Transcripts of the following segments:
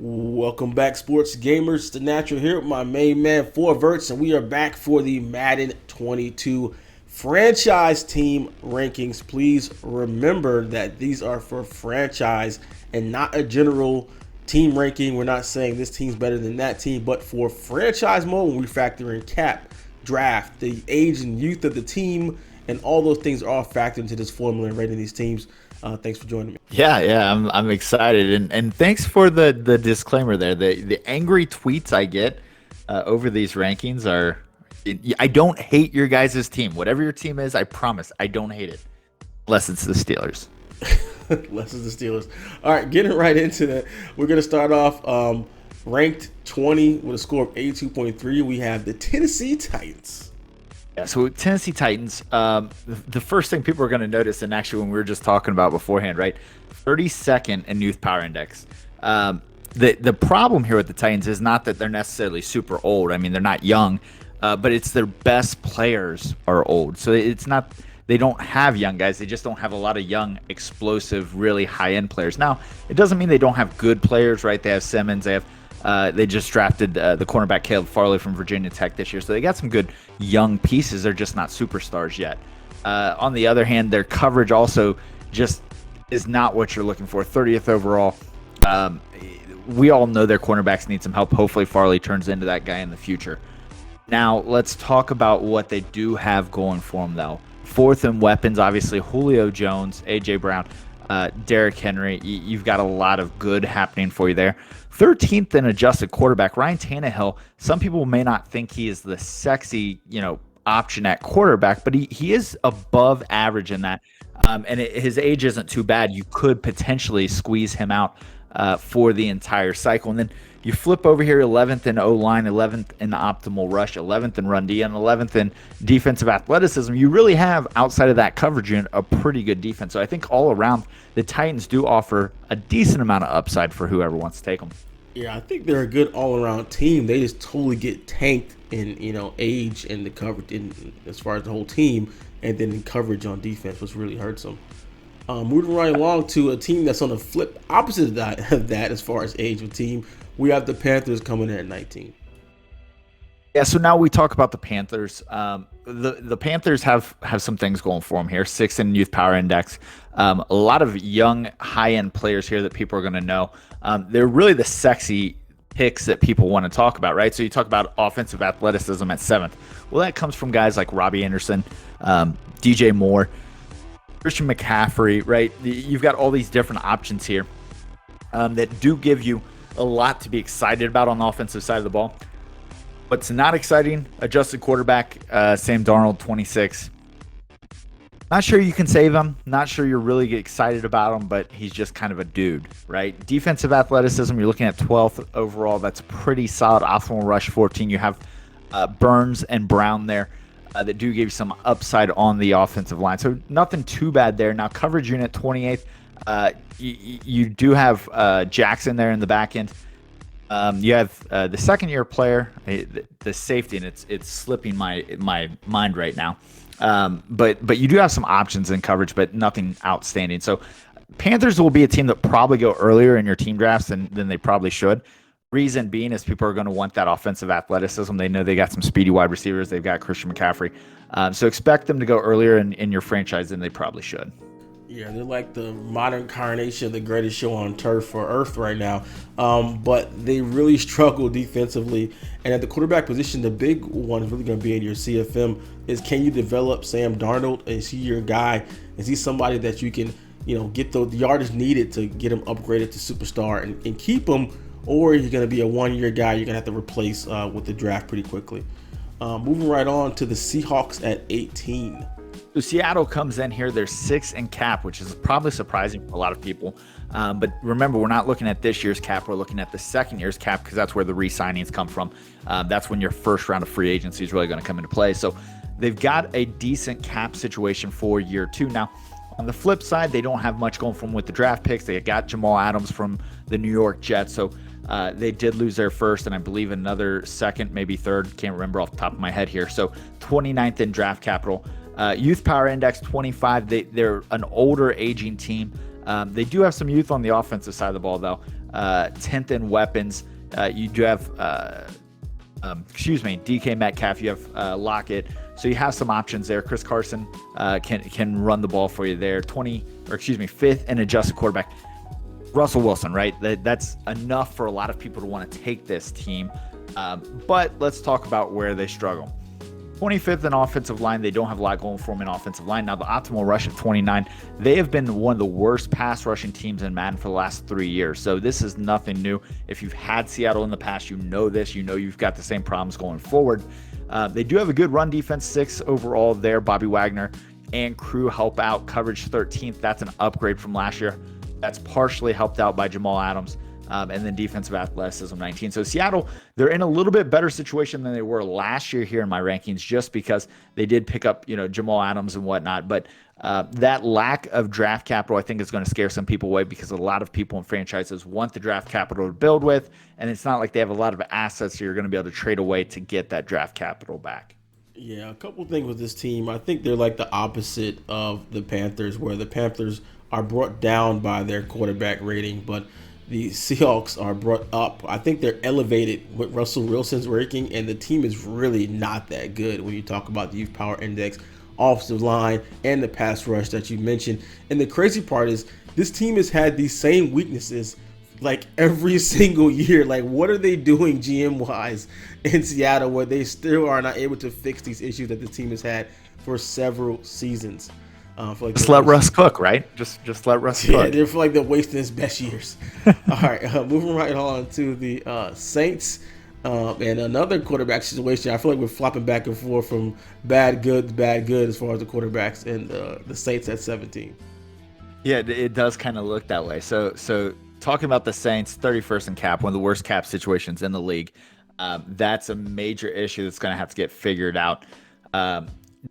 Welcome back, sports gamers. The Natural here with my main man, Four Verts, and we are back for the Madden 22 franchise team rankings. Please remember that these are for franchise and not a general team ranking. We're not saying this team's better than that team, but for franchise mode, when we factor in cap, draft, the age and youth of the team, and all those things are all factored into this formula and rating these teams. Thanks for joining me. Yeah, I'm excited, and thanks for the disclaimer there. The angry tweets I get over these rankings are, I don't hate your guys' team. Whatever your team is, I promise I don't hate it, unless it's the Steelers. Less is the Steelers. All right, getting right into that. We're going to start off ranked 20 with a score of 82.3. We have the Tennessee Titans. Yeah, so Tennessee Titans, the first thing people are going to notice, and actually when we were just talking about beforehand, right? 32nd in Youth Power Index. The problem here with the Titans is not that they're necessarily super old. I mean, they're not young, but it's their best players are old. So it's not they don't have young guys. They just don't have a lot of young, explosive, really high-end players. Now, it doesn't mean they don't have good players, right? They have Simmons. They just drafted the cornerback Caleb Farley from Virginia Tech this year. So they got some good young pieces. They're just not superstars yet. On the other hand, their coverage also just is not what you're looking for. 30th overall. We all know their cornerbacks need some help. Hopefully Farley turns into that guy in the future. Now, let's talk about what they do have going for them, though. Fourth in weapons, obviously, Julio Jones, A.J. Brown, Derrick Henry. You've got a lot of good happening for you there. 13th in adjusted quarterback, Ryan Tannehill. Some people may not think he is the sexy, option at quarterback, but he is above average in that. His age isn't too bad. You could potentially squeeze him out for the entire cycle. And then you flip over here, 11th in O-line, 11th in optimal rush, 11th in run D, and 11th in defensive athleticism. You really have, outside of that coverage unit, a pretty good defense. So I think all around, the Titans do offer a decent amount of upside for whoever wants to take them. Yeah, I think they're a good all-around team. They just totally get tanked in age and the coverage as far as the whole team, and then in coverage on defense, which really hurts them. Moving right along to a team that's on the flip opposite of that as far as age of team, we have the Panthers coming in at 19. Yeah, so now we talk about the Panthers. The Panthers have some things going for them here. 6th in Youth Power Index. A lot of young, high-end players here that people are going to know. They're really the sexy picks that people want to talk about, right? So you talk about offensive athleticism at 7th. Well, that comes from guys like Robbie Anderson, DJ Moore, Christian McCaffrey, right? You've got all these different options here that do give you a lot to be excited about on the offensive side of the ball. What's not exciting, adjusted quarterback, Sam Darnold, 26. Not sure you can save him. Not sure you're really excited about him, but he's just kind of a dude, right? Defensive athleticism, you're looking at 12th overall. That's pretty solid. Optimal rush, 14. You have Burns and Brown there that do give you some upside on the offensive line. So nothing too bad there. Now, coverage unit, 28th. You do have Jackson there in the back end. You have the second-year player, the safety, and it's slipping my mind right now. But you do have some options in coverage, but nothing outstanding. So Panthers will be a team that probably go earlier in your team drafts than they probably should. Reason being is people are going to want that offensive athleticism. They know they got some speedy wide receivers. They've got Christian McCaffrey. So expect them to go earlier in your franchise than they probably should. Yeah, they're like the modern incarnation of the greatest show on turf for Earth right now. But they really struggle defensively. And at the quarterback position, the big one is really going to be in your CFM is, can you develop Sam Darnold? Is he your guy? Is he somebody that you can, get the yardage needed to get him upgraded to superstar and keep him? Or are you going to be a one-year guy you're going to have to replace with the draft pretty quickly? Moving right on to the Seahawks at 18. So Seattle comes in here. They're 6th in cap, which is probably surprising for a lot of people. But remember, we're not looking at this year's cap. We're looking at the second year's cap because that's where the re-signings come from. That's when your first round of free agency is really going to come into play. So they've got a decent cap situation for year 2. Now, on the flip side, they don't have much going for them with the draft picks. They got Jamal Adams from the New York Jets. So they did lose their first and I believe another second, maybe third. Can't remember off the top of my head here. So 29th in draft capital. Youth Power Index 25. They're an older, aging team. They do have some youth on the offensive side of the ball, though. 10th in weapons. You do have, DK Metcalf. You have Lockett. So you have some options there. Chris Carson can run the ball for you there. 5th in adjusted quarterback. Russell Wilson, right? That's enough for a lot of people to want to take this team. But let's talk about where they struggle. 25th in offensive line. They don't have a lot going for them in offensive line. Now, the optimal rush at 29. They have been one of the worst pass rushing teams in Madden for the last 3 years. So this is nothing new. If you've had Seattle in the past, you know this. You know you've got the same problems going forward. They do have a good run defense, 6th overall there. Bobby Wagner and crew help out. Coverage 13th. That's an upgrade from last year. That's partially helped out by Jamal Adams. And then defensive athleticism 19. So Seattle, they're in a little bit better situation than they were last year here in my rankings, just because they did pick up, Jamal Adams and whatnot. But that lack of draft capital, I think, is going to scare some people away, because a lot of people in franchises want the draft capital to build with, and it's not like they have a lot of assets you're going to be able to trade away to get that draft capital back. Yeah, a couple things with this team. I think they're like the opposite of the Panthers, where the Panthers are brought down by their quarterback rating, but the Seahawks are brought up. I think they're elevated with Russell Wilson's ranking, and the team is really not that good when you talk about the youth power index, offensive line, and the pass rush that you mentioned. And the crazy part is this team has had these same weaknesses like every single year. Like, what are they doing GM-wise in Seattle where they still are not able to fix these issues that the team has had for several seasons? Just let Russ cook, right? Just let Russ cook. Yeah, they feel like they're wasting his best years. All right, moving right on to the Saints and another quarterback situation. I feel like we're flopping back and forth from bad, good as far as the quarterbacks, and the Saints at 17. Yeah, it does kind of look that way. So talking about the Saints, 31st in cap, one of the worst cap situations in the league. That's a major issue that's going to have to get figured out.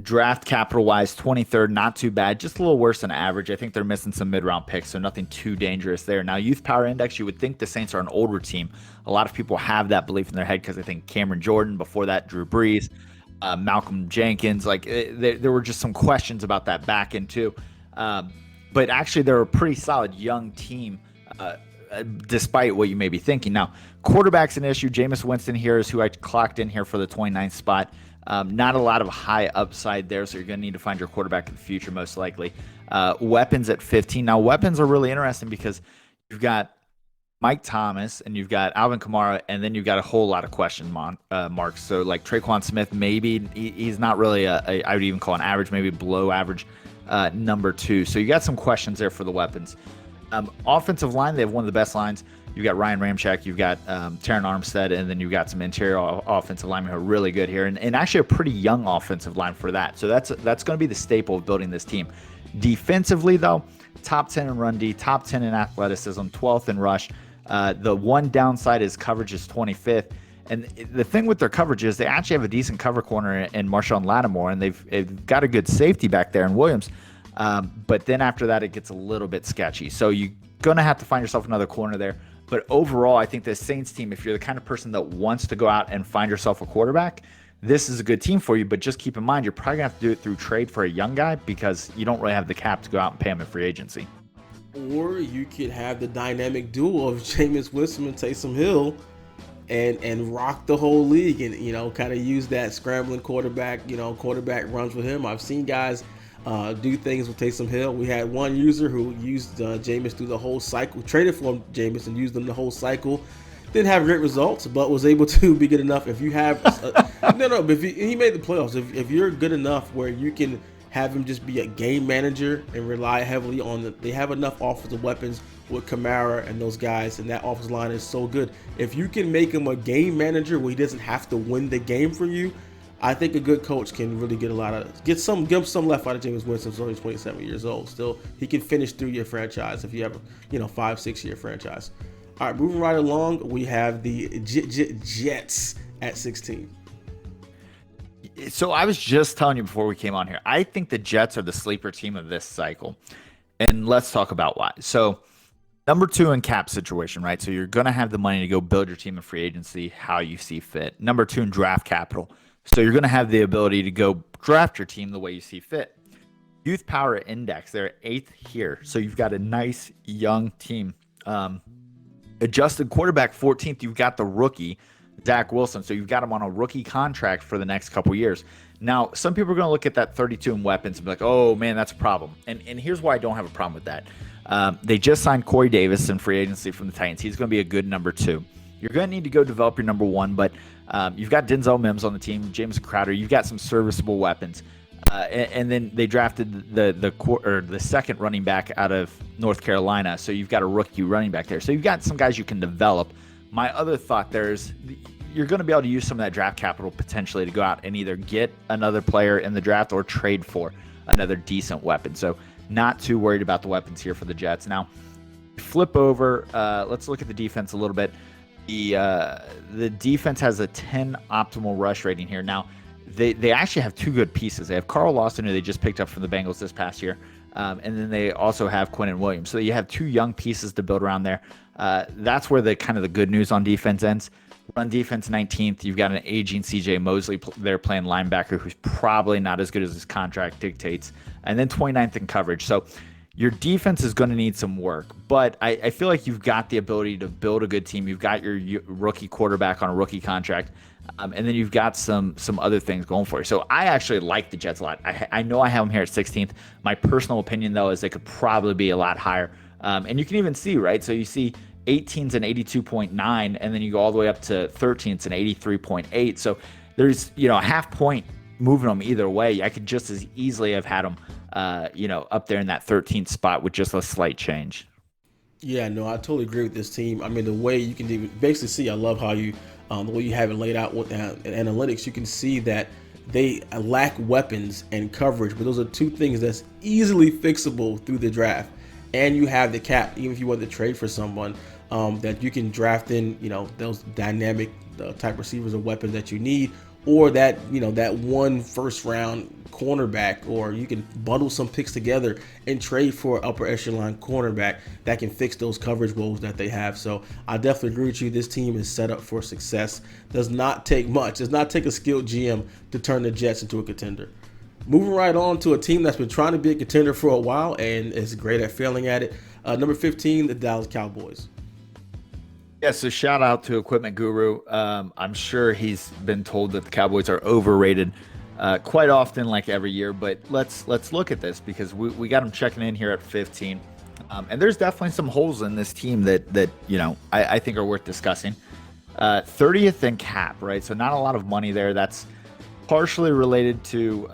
Draft capital wise, 23rd, not too bad, just a little worse than average. I think they're missing some mid-round picks, so nothing too dangerous there. Now, youth power index, you would think the Saints are an older team. A lot of people have that belief in their head, because I think Cameron Jordan, before that Drew Brees, Malcolm Jenkins, there were just some questions about that back end too. But actually, they're a pretty solid young team, despite what you may be thinking. Now, quarterback's an issue. Jameis Winston here is who I clocked in here for the 29th spot. Not a lot of high upside there, so you're going to need to find your quarterback in the future, most likely. Weapons at 15. Now, weapons are really interesting, because you've got Mike Thomas and you've got Alvin Kamara, and then you've got a whole lot of question marks. So, like Traquan Smith, maybe he's not really I would even call an average, maybe below average number 2. So you got some questions there for the weapons. Offensive line, they have one of the best lines. You've got Ryan Ramczyk, you've got Terran Armstead, and then you've got some interior offensive linemen who are really good here, and actually a pretty young offensive line for that. So that's going to be the staple of building this team. Defensively, though, top 10 in run D, top 10 in athleticism, 12th in rush. The one downside is coverage is 25th. And the thing with their coverage is they actually have a decent cover corner in Marshawn Lattimore, and they've got a good safety back there in Williams. But then after that, it gets a little bit sketchy. So you're going to have to find yourself another corner there. But overall, I think the Saints team, if you're the kind of person that wants to go out and find yourself a quarterback, this is a good team for you. But just keep in mind, you're probably going to have to do it through trade for a young guy, because you don't really have the cap to go out and pay him in free agency. Or you could have the dynamic duo of Jameis Winston and Taysom Hill and rock the whole league, and kind of use that scrambling quarterback runs with him. I've seen guys do things with Taysom Hill. We had one user who used Jameis through the whole cycle, traded for Jameis and used them the whole cycle. Didn't have great results, but was able to be good enough. If you have but if he made the playoffs. If you're good enough where you can have him just be a game manager and rely heavily on they have enough offensive weapons with Kamara and those guys, and that offensive line is so good. If you can make him a game manager where he doesn't have to win the game for you, I think a good coach can really give some left out of Jameis Winston. He's only 27 years old. Still, he can finish through your franchise if you have a 5-6 year franchise. All right, moving right along, we have the Jets at 16. So I was just telling you before we came on here, I think the Jets are the sleeper team of this cycle. And let's talk about why. So number 2 in cap situation, right? So you're going to have the money to go build your team in free agency how you see fit. Number 2 in draft capital. So you're going to have the ability to go draft your team the way you see fit. Youth power index, they're 8th here. So you've got a nice young team. Adjusted quarterback 14th, you've got the rookie, Zach Wilson. So you've got him on a rookie contract for the next couple years. Now, some people are going to look at that 32 in weapons and be like, oh, man, that's a problem. And here's why I don't have a problem with that. They just signed Corey Davis in free agency from the Titans. He's going to be a good number 2. You're going to need to go develop your number 1, but you've got Denzel Mims on the team, James Crowder. You've got some serviceable weapons. And then they drafted the second running back out of North Carolina. So you've got a rookie running back there. So you've got some guys you can develop. My other thought there is you're going to be able to use some of that draft capital potentially to go out and either get another player in the draft or trade for another decent weapon. So not too worried about the weapons here for the Jets. Now, flip over. Let's look at the defense a little bit. The defense has a 10 optimal rush rating here. Now, they actually have 2 good pieces. They have Carl Lawson, who they just picked up from the Bengals this past year. And then they also have Quinnen Williams. So you have 2 young pieces to build around there. That's where the kind of the good news on defense ends. Run defense 19th. You've got an aging CJ Mosley there playing linebacker who's probably not as good as his contract dictates. And then 29th in coverage. So your defense is going to need some work. But I feel like you've got the ability to build a good team. You've got your rookie quarterback on a rookie contract. And then you've got some other things going for you. So I actually like the Jets a lot. I know I have them here at 16th. My personal opinion, though, is they could probably be a lot higher. And you can even see, right? So you see 18's an 82.9, and then you go all the way up to 13's an 83.8. So there's, a half point moving them either way. I could just as easily have had them, up there in that 13th spot with just a slight change. Yeah, no, I totally agree with this team. I mean, the way you can basically see, I love how you, the way you have it laid out with the analytics, you can see that they lack weapons and coverage, but those are 2 things that's easily fixable through the draft. And you have the cap, even if you want to trade for someone, that you can draft in, those dynamic type receivers or weapons that you need, or that, that 1 first round cornerback, or you can bundle some picks together and trade for upper echelon cornerback that can fix those coverage woes that they have. So I definitely agree with you. This team is set up for success. Does not take much. Does not take a skilled GM to turn the Jets into a contender. Moving right on to a team that's been trying to be a contender for a while and is great at failing at it. Number 15, the Dallas Cowboys. Yeah, so shout out to Equipment Guru. I'm sure he's been told that the Cowboys are overrated quite often, like every year. But let's look at this because we got him checking in here at 15, and there's definitely some holes in this team that I think are worth discussing. 30th in cap, right? So not a lot of money there. That's partially related to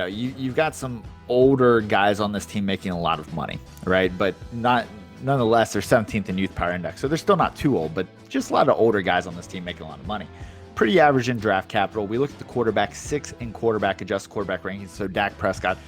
you've got some older guys on this team making a lot of money, right? But nonetheless, they're 17th in youth power index. So they're still not too old, but just a lot of older guys on this team making a lot of money. Pretty average in draft capital. We look at the quarterback, 6th in quarterback adjusted quarterback rankings. So Dak Prescott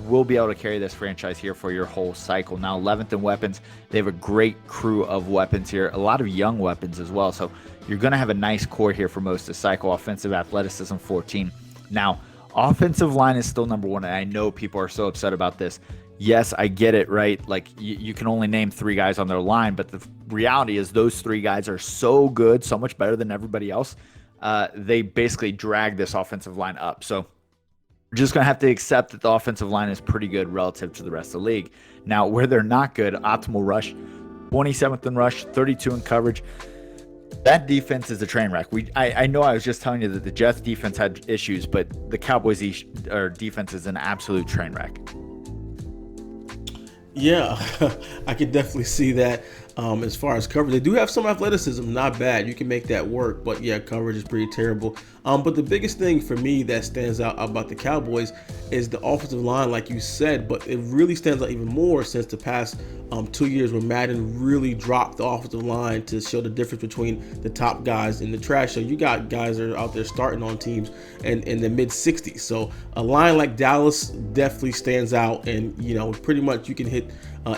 will be able to carry this franchise here for your whole cycle. Now 11th in weapons. They have a great crew of weapons here, a lot of young weapons as well. So you're going to have a nice core here for most of the cycle. Offensive athleticism 14. Now offensive line is still number 1, and I know people are so upset about this. Yes, I get it, right? Like you can only name 3 guys on their line, but the reality is those 3 guys are so good, so much better than everybody else. They basically drag this offensive line up. So we're just going to have to accept that the offensive line is pretty good relative to the rest of the league. Now, where they're not good, optimal rush, 27th in rush, 32 in coverage. That defense is a train wreck. I know I was just telling you that the Jets defense had issues, but the Cowboys defense is an absolute train wreck. Yeah, I could definitely see that. As far as coverage, they do have some athleticism, not bad. You can make that work, but yeah, coverage is pretty terrible. But the biggest thing for me that stands out about the Cowboys is the offensive line, like you said, but it really stands out even more since the past 2 years where Madden really dropped the offensive line to show the difference between the top guys and the trash. So you got guys that are out there starting on teams in the mid 60s. So a line like Dallas definitely stands out, and pretty much you can hit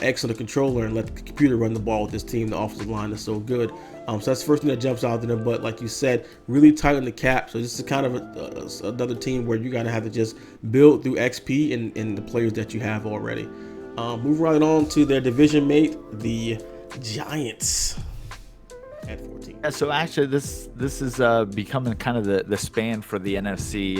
X on the controller and let the computer run the ball with this team. The offensive line is so good. So that's the first thing that jumps out to them. But like you said, really tight on the cap. So this is kind of another team where you got to have to just build through XP and the players that you have already. Move right on to their division mate, the Giants, at 14. Yeah, so actually this is becoming kind of the span for the NFC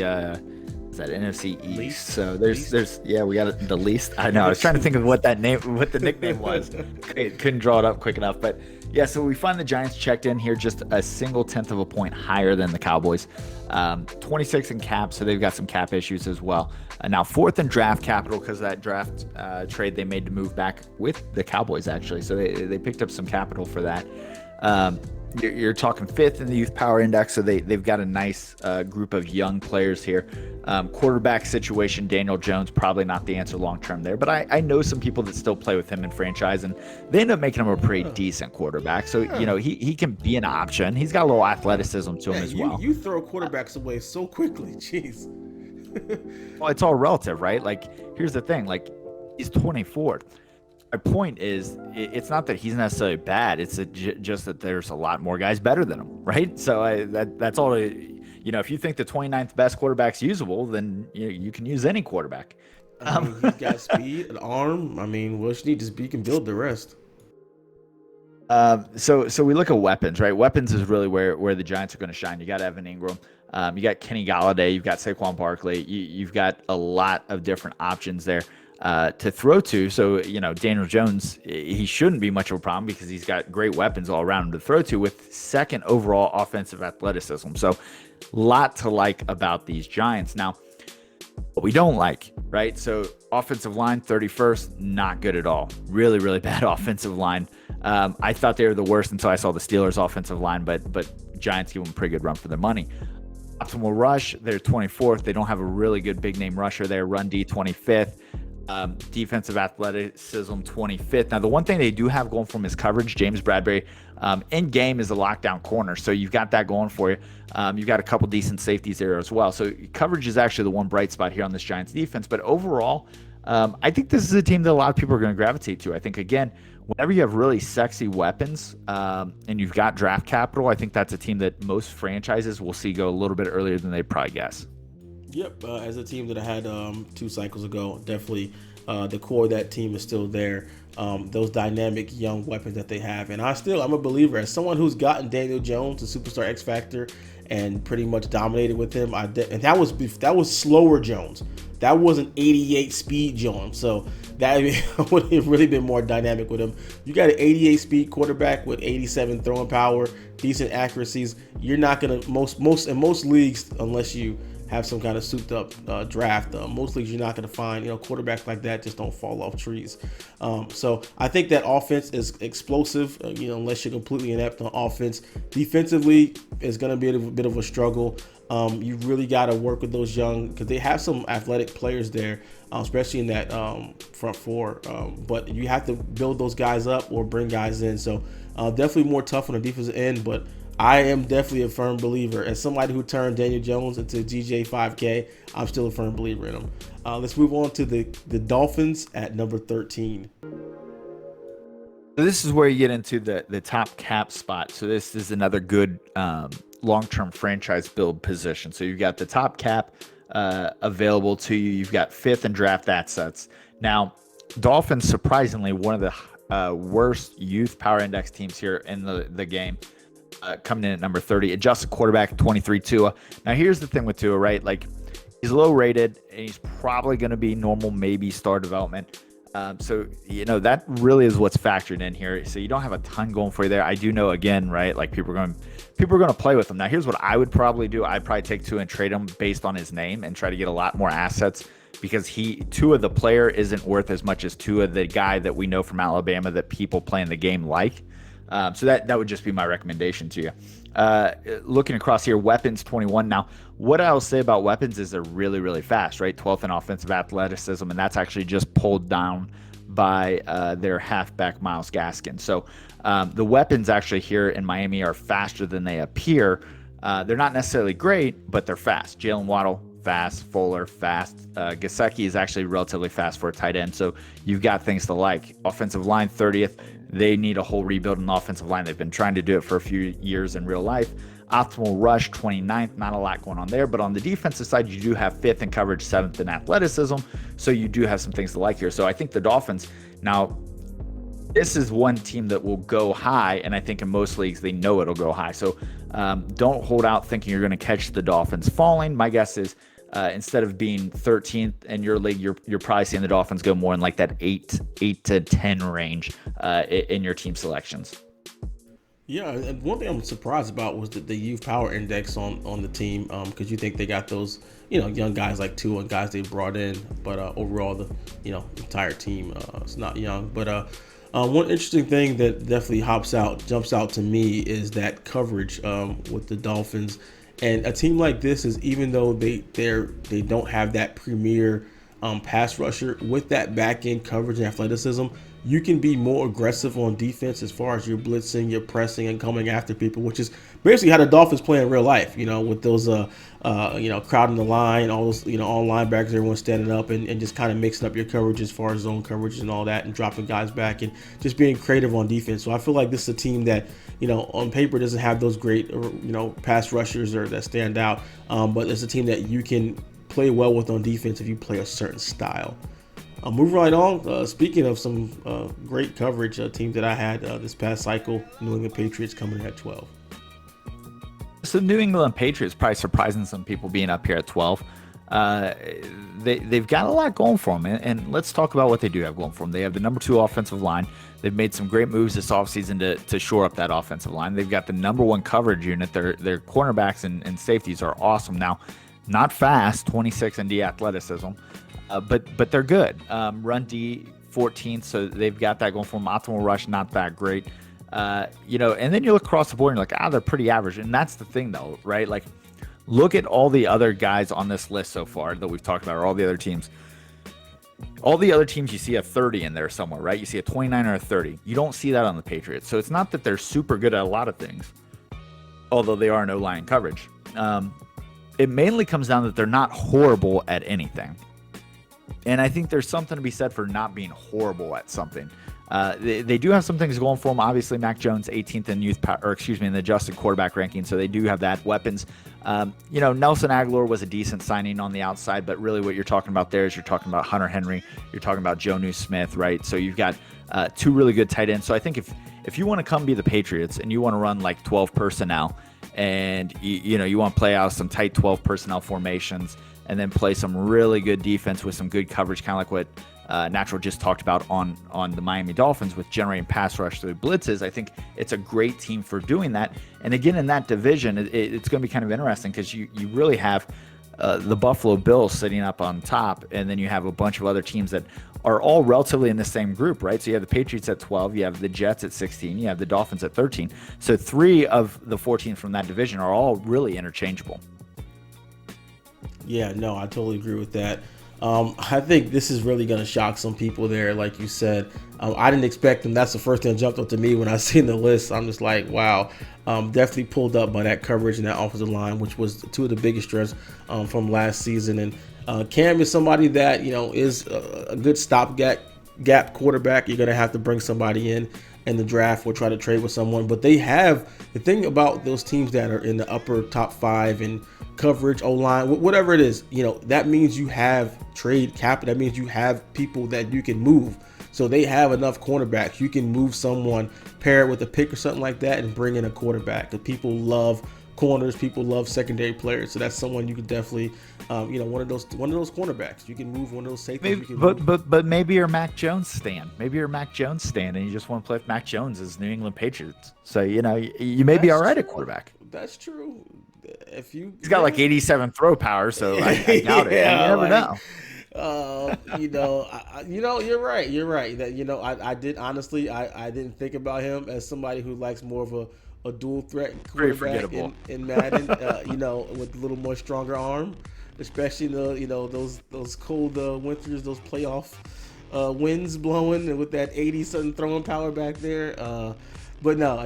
that NFC East. Least? So there's yeah, we got the least. I know. I was trying to think of what the nickname was. Couldn't draw it up quick enough, but yeah. So we find the Giants checked in here just a single tenth of a point higher than the Cowboys. 26 in cap, so they've got some cap issues as well. Now fourth in draft capital because that draft trade they made to move back with the Cowboys actually. So they picked up some capital for that. You're talking fifth in the youth power index, so they've got a nice group of young players here. Quarterback situation, Daniel Jones, probably not the answer long term there, but I know some people that still play with him in franchise, and they end up making him a pretty decent quarterback. So, he can be an option. He's got a little athleticism to him as well. You throw quarterbacks away so quickly. Jeez. Well, it's all relative, right? Like, here's the thing. Like, he's 24. My point is, it's not that he's necessarily bad. It's just that there's a lot more guys better than him, right? So that's all. If you think the 29th best quarterback's usable, then you can use any quarterback. He's got speed, an arm. I mean, what you need is he can build the rest. So we look at weapons, right? Weapons is really where the Giants are going to shine. You got Evan Ingram. You got Kenny Galladay. You've got Saquon Barkley. You've got a lot of different options there to throw to. So, Daniel Jones, he shouldn't be much of a problem because he's got great weapons all around him to throw to with second overall offensive athleticism. So, lot to like about these Giants. Now, what we don't like, right? So, offensive line, 31st, not good at all. Really, really bad offensive line. I thought they were the worst until I saw the Steelers' offensive line, but Giants give them a pretty good run for their money. Optimal rush, they're 24th. They don't have a really good big-name rusher there. Run D, 25th. Defensive athleticism, 25th. Now, the one thing they do have going for them is coverage. James Bradbury in game is a lockdown corner, so you've got that going for you. You've got a couple decent safeties there as well. So coverage is actually the one bright spot here on this Giants defense. But overall, I think this is a team that a lot of people are going to gravitate to. I think, again, whenever you have really sexy weapons and you've got draft capital, I think that's a team that most franchises will see go a little bit earlier than they probably guess. Yep, as a team that I had 2 cycles ago, definitely the core of that team is still there. Those dynamic young weapons that they have, and I'm a believer. As someone who's gotten Daniel Jones, the superstar X Factor, and pretty much dominated with him, and that was slower Jones. That wasn't 88 speed Jones, so that would have really been more dynamic with him. You got an 88 speed quarterback with 87 throwing power, decent accuracies. You're not gonna in most leagues, unless you have some kind of souped up draft. Most leagues you're not going to find, quarterbacks like that just don't fall off trees. So I think that offense is explosive, unless you're completely inept on offense. Defensively is going to be a bit of a struggle. You really got to work with those young, because they have some athletic players there, especially in that front four. But you have to build those guys up or bring guys in. So definitely more tough on the defensive end, but I am definitely a firm believer. As somebody who turned Daniel Jones into GJ 5K, I'm still a firm believer in him. Let's move on to the Dolphins at number 13. So this is where you get into the top cap spot. So this is another good long-term franchise build position. So you've got the top cap available to you. You've got fifth in draft assets. Now, Dolphins, surprisingly, one of the worst youth power index teams here in the game. Coming in at number 30, adjusted quarterback, 23 Tua. Now, here's the thing with Tua, right? Like, he's low rated, and he's probably going to be normal, maybe star development. So, that really is what's factored in here. So you don't have a ton going for you there. I do know, again, right? Like, people are going to play with him. Now, here's what I would probably do. I'd probably take Tua and trade him based on his name and try to get a lot more assets, because Tua the player isn't worth as much as Tua the guy that we know from Alabama that people playing the game like. So that would just be my recommendation to you. Looking across here, weapons 21. Now, what I'll say about weapons is they're really, really fast, right? 12th in offensive athleticism, and that's actually just pulled down by their halfback Myles Gaskin. So the weapons actually here in Miami are faster than they appear. They're not necessarily great, but they're fast. Jalen Waddle, fast. Fuller, fast. Gesicki is actually relatively fast for a tight end. So you've got things to like. Offensive line, 30th. They need a whole rebuild in the offensive line. They've been trying to do it for a few years in real life. Optimal rush, 29th. Not a lot going on there. But on the defensive side, you do have 5th in coverage, 7th in athleticism. So you do have some things to like here. So I think the Dolphins, now, this is one team that will go high, and I think in most leagues they know it'll go high. So don't hold out thinking you're going to catch the Dolphins falling. My guess is Instead of being 13th in your league, you're probably seeing the Dolphins go more in like that 8 to 10 range in your team selections. Yeah, and one thing I'm surprised about was the youth power index on the team, because you think they got those young guys like Tua and guys they brought in, but overall the entire team is not young. But one interesting thing that definitely jumps out to me is that coverage with the Dolphins, and a team like this is, even though they don't have that premier pass rusher, with that back end coverage and athleticism, you can be more aggressive on defense as far as your blitzing, your pressing, and coming after people, which is basically how the Dolphins play in real life. With those crowding the line, all those all linebackers, everyone standing up and just kind of mixing up your coverage as far as zone coverage and all that, and dropping guys back and just being creative on defense. So I feel like this is a team that on paper doesn't have those great pass rushers or that stand out, but it's a team that you can play well with on defense if you play a certain style. Moving right on, speaking of some great coverage, teams that I had this past cycle, New England Patriots coming in at 12. So New England Patriots, probably surprising some people being up here at 12. They've got a lot going for them, and let's talk about what they do have going for them. They have the number 2 offensive line. They've made some great moves this offseason to shore up that offensive line. They've got the number 1 coverage unit. Their cornerbacks and safeties are awesome. Now, not fast, 26 in D athleticism. But they're good. Run D 14th, so they've got that going for them. Optimal rush, not that great. And then you look across the board and you're like, they're pretty average. And that's the thing, though, right? Like, look at all the other guys on this list so far that we've talked about, or all the other teams. All the other teams, you see a 30 in there somewhere, right? You see a 29 or a 30. You don't see that on the Patriots. So it's not that they're super good at a lot of things, although they are no line coverage. It mainly comes down that they're not horrible at anything. And I think there's something to be said for not being horrible at something. They do have some things going for them. Obviously, Mac Jones, 18th in in the adjusted quarterback ranking, so they do have that. Weapons. Nelson Aguilar was a decent signing on the outside, but really what you're talking about there is you're talking about Hunter Henry, you're talking about Jonnu Smith, right? So you've got 2 really good tight ends. So I think if you want to come be the Patriots and you want to run like 12 personnel, and you want to play out some tight 12 personnel formations, and then play some really good defense with some good coverage, kind of like what Natural just talked about on the Miami Dolphins with generating pass rush through blitzes. I think it's a great team for doing that. And again, in that division, it's going to be kind of interesting because you really have the Buffalo Bills sitting up on top, and then you have a bunch of other teams that are all relatively in the same group, right? So you have the Patriots at 12, you have the Jets at 16, you have the Dolphins at 13. So 3 of the 14 from that division are all really interchangeable. Yeah, no, I totally agree with that. I think this is really going to shock some people there, like you said. I didn't expect them. That's the first thing that jumped up to me when I seen the list. I'm just like, wow, definitely pulled up by that coverage and that offensive line, which was 2 of the biggest strengths from last season. And Cam is somebody that, is a good stopgap quarterback. You're going to have to bring somebody in the draft or try to trade with someone. But they have the thing about those teams that are in the upper top 5 and coverage, O-line, whatever it is, that means you have trade capital. That means you have people that you can move. So they have enough cornerbacks. You can move someone, pair it with a pick or something like that, and bring in a quarterback. Because people love corners, people love secondary players. So that's someone you can definitely, one of those cornerbacks. You can move one of those safeties. But maybe you're Mac Jones stand. Maybe you're Mac Jones stand, and you just want to play with Mac Jones as New England Patriots. So you may be all right at quarterback. That's true. He's got like 87 throw power, so I doubt it. You never know. You're right. That I did honestly, I didn't think about him as somebody who likes more of a dual threat quarterback in Madden. With a little more stronger arm, especially those cold winters, those playoff winds blowing, and with that 80-something throwing power back there. But no,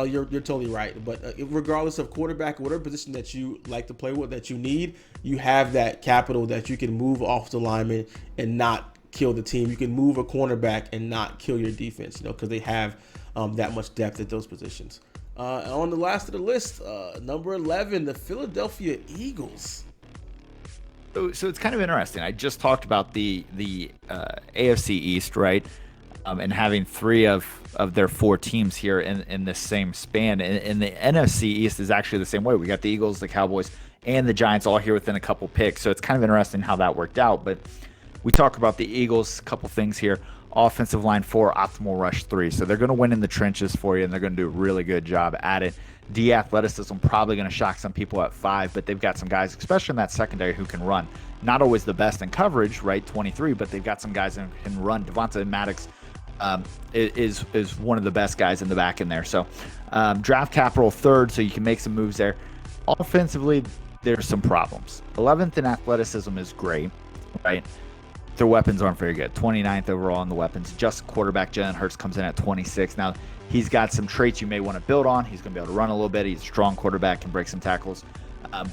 you're totally right. But regardless of quarterback or whatever position that you like to play with, that you need, you have that capital that you can move off the lineman and not kill the team. You can move a cornerback and not kill your defense, because they have that much depth at those positions. On the last of the list, number 11, the Philadelphia Eagles. So it's kind of interesting. I just talked about the AFC East, right? and having 3 of their 4 teams here in the same span. And the NFC East is actually the same way. We got the Eagles, the Cowboys, and the Giants all here within a couple picks. So it's kind of interesting how that worked out. But we talk about the Eagles, a couple things here. Offensive line 4, optimal rush 3. So they're going to win in the trenches for you, and they're going to do a really good job at it. D athleticism probably going to shock some people at 5, but they've got some guys, especially in that secondary, who can run. Not always the best in coverage, right? 23, but they've got some guys who can run. Devonta Maddox is one of the best guys in the back in there. So draft capital 3rd, so you can make some moves there. Offensively, there's some problems. 11th in athleticism is great, right? Their weapons aren't very good. 29th overall in the weapons. Just quarterback Jalen Hurts comes in at 26. Now, he's got some traits you may want to build on. He's going to be able to run a little bit. He's a strong quarterback, can break some tackles.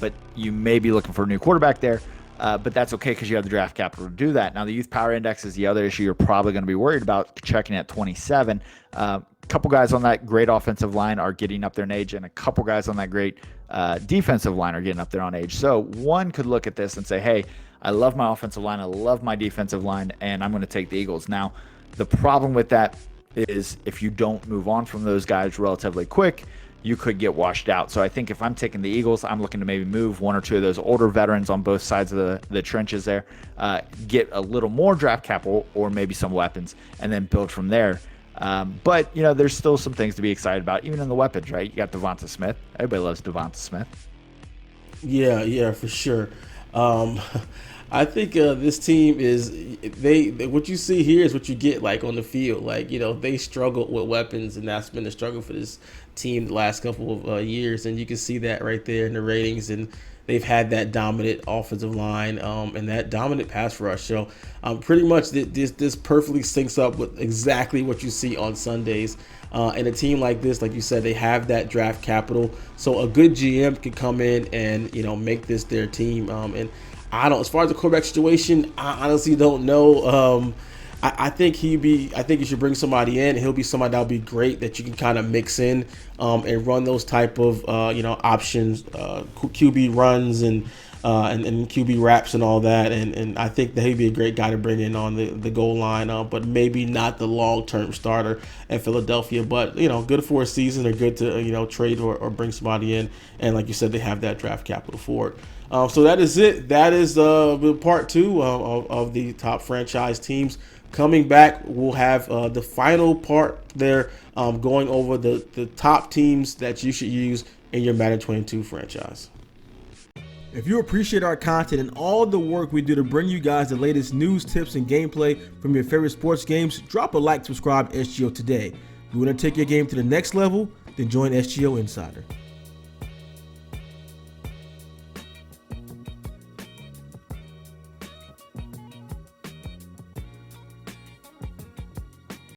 But you may be looking for a new quarterback there. But that's okay because you have the draft capital to do that. Now, the youth power index is the other issue you're probably going to be worried about, checking at 27. A couple guys on that great offensive line are getting up there in age, and a couple guys on that great defensive line are getting up there on age. So one could look at this and say, hey, I love my offensive line, I love my defensive line, and I'm going to take the Eagles. Now, the problem with that is if you don't move on from those guys relatively quick, you could get washed out. So I think if I'm taking the Eagles, I'm looking to maybe move 1 or 2 of those older veterans on both sides of the trenches there, get a little more draft capital or maybe some weapons, and then build from there. But, there's still some things to be excited about, even in the weapons, right? You got Devonta Smith. Everybody loves Devonta Smith. Yeah, for sure. I think this team is what you see here is what you get like on the field. Like, they struggled with weapons, and that's been the struggle for this team the last couple of years. And you can see that right there in the ratings. And they've had that dominant offensive line and that dominant pass rush. So pretty much this perfectly syncs up with exactly what you see on Sundays. And a team like this, like you said, they have that draft capital. So a good GM can come in and, make this their team. And as far as the quarterback situation, I honestly don't know. I think you should bring somebody in. He'll be somebody that'll be great that you can kind of mix in and run those type of options, QB runs and QB wraps and all that. And I think that he'd be a great guy to bring in on the goal line, but maybe not the long-term starter in Philadelphia. But good for a season, or good to trade or bring somebody in. And like you said, they have that draft capital for it. So that is it. That is part 2 of the top franchise teams. Coming back, we'll have the final part there, going over the top teams that you should use in your Madden 22 franchise. If you appreciate our content and all the work we do to bring you guys the latest news, tips, and gameplay from your favorite sports games, drop a like, subscribe to SGO today. If you want to take your game to the next level, then join SGO Insider.